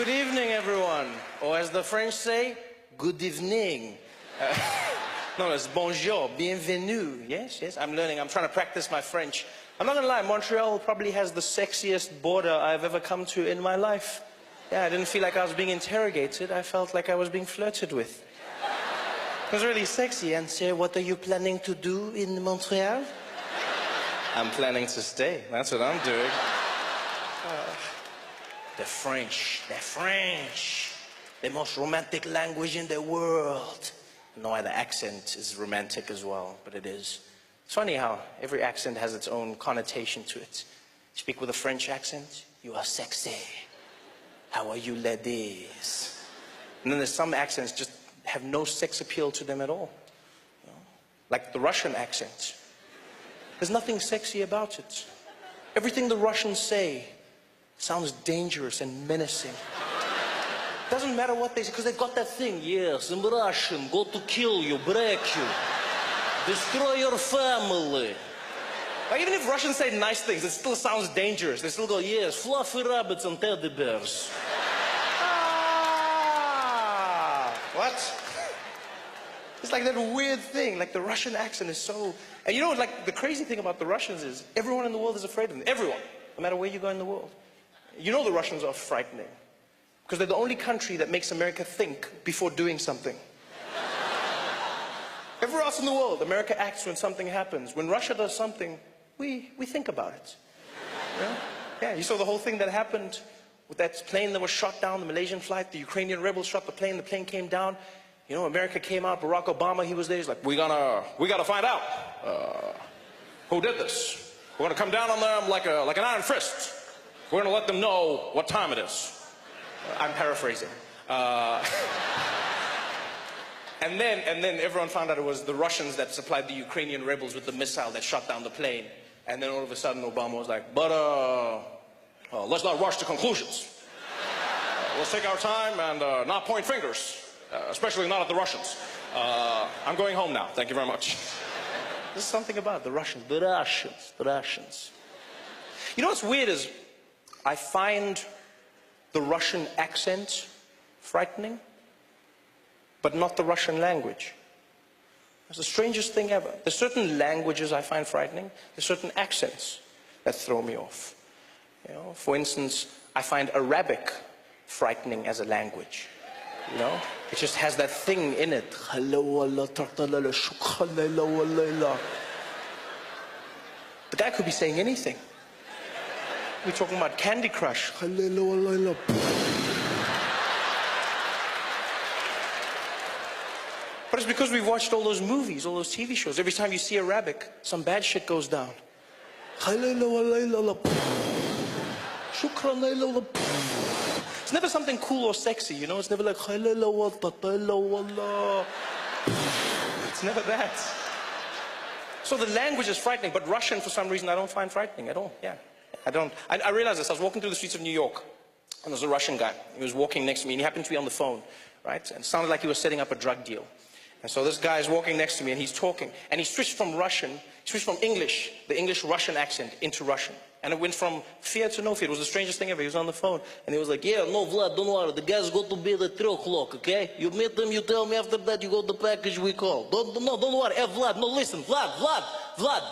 Good evening, everyone. Or as the French say, good evening. No, it's bonjour, bienvenue. Yes, yes, I'm learning. I'm trying to practice my French. I'm not gonna lie, Montreal probably has the sexiest border I've ever come to in my life. Yeah, I didn't feel like I was being interrogated. I felt like I was being flirted with. It was really sexy. And say, what are you planning to do in Montreal? I'm planning to stay. That's what I'm doing. The French. The most romantic language in the world. I know why the accent is romantic as well, but it is. It's funny how every accent has its own connotation to it. You speak with a French accent, you are sexy. How are you, ladies? And then there's some accents just have no sex appeal to them at all. You know? Like the Russian accent. There's nothing sexy about it. Everything the Russians say sounds dangerous and menacing. Doesn't matter what they say, because they've got that thing. Yes, I'm Russian, go to kill you, break you, destroy your family. Like, even if Russians say nice things, it still sounds dangerous. They still go, yes, fluffy rabbits and teddy bears. What? It's like that weird thing, like the Russian accent is so... And you know, like, the crazy thing about the Russians is everyone in the world is afraid of them. Everyone, no matter where you go in the world. You know the Russians are frightening. Because they're the only country that makes America think before doing something. Everywhere else in the world, America acts when something happens. When Russia does something, we think about it. You know? Yeah, you saw the whole thing that happened with that plane that was shot down, the Malaysian flight. The Ukrainian rebels shot the plane came down. You know, America came out, Barack Obama, he was there. He's like, we gotta find out who did this. We're gonna come down on them like an iron fist. We're gonna let them know what time it is. I'm paraphrasing. And then everyone found out it was the Russians that supplied the Ukrainian rebels with the missile that shot down the plane. And then all of a sudden Obama was like, but let's not rush to conclusions. Let's take our time and not point fingers, especially not at the Russians. I'm going home now. Thank you very much. There's something about the Russians. The Russians. You know what's weird is I find the Russian accent frightening, but not the Russian language. It's the strangest thing ever. There's certain languages I find frightening. There's certain accents that throw me off. You know, for instance, I find Arabic frightening as a language. You know, it just has that thing in it. The guy could be saying anything. We're talking about Candy Crush. But it's because we've watched all those movies, all those TV shows. Every time you see Arabic, some bad shit goes down. It's never something cool or sexy, you know? It's never like... It's never that. So the language is frightening, but Russian, for some reason, I don't find frightening at all. Yeah. I realized this. I was walking through the streets of New York, and there was a Russian guy. He was walking next to me, and he happened to be on the phone, right? And it sounded like he was setting up a drug deal. And so this guy is walking next to me, and he's talking. And he switched from English, the English-Russian accent, into Russian. And it went from fear to no fear. It was the strangest thing ever. He was on the phone, and he was like, yeah, no, Vlad, don't worry. The guys go to bed at 3 o'clock, okay? You meet them, you tell me after that you got the package we call. Don't worry. Hey, Vlad, no, listen. Vlad.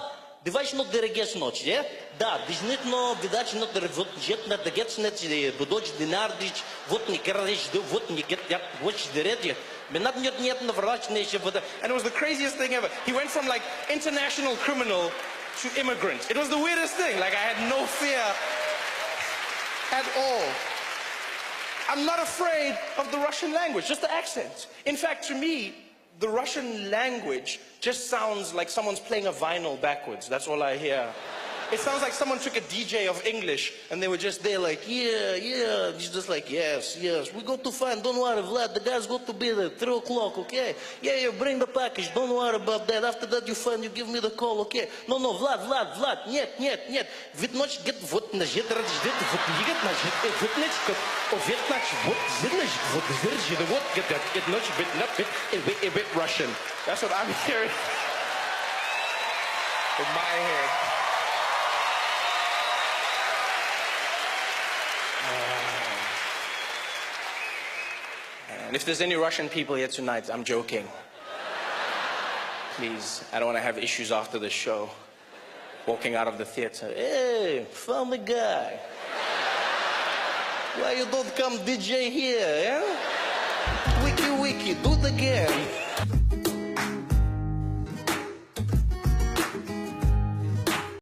Давай ще дерегеш ночи, е? Да, дижнитно, видачи на дървот, жет на дъгец, не бъдоч динардич, вот не крадеш, вот не гет, я, вот ще дередje. Нет на врач не ще бъде. And it was the craziest thing ever. He went from like international criminal to immigrant. It was the weirdest thing. Like I had no fear at all. I'm not afraid of the Russian language, just the accent. In fact, to me, the Russian language just sounds like someone's playing a vinyl backwards. That's all I hear. It sounds like someone took a DJ of English and they were just there like, yeah. He's just like, yes. We go to find, don't worry, Vlad, the guys go to bed at 3 o'clock, okay? Yeah, bring the package, don't worry about that. After that you find, you give me the call, okay? No, Vlad, нет. Вид ночь, get, вот, на жет, ради, вот, егет, на жет, вот, ночь, овет, ночь, вот, зерночь, вот, зерночь, вот, get, ночь, бит, a bit Russian. That's what I'm hearing in my head. And if there's any Russian people here tonight, I'm joking. Please, I don't want to have issues after the show. Walking out of the theater, hey, funny guy. Why you don't come DJ here, yeah? Wiki wiki,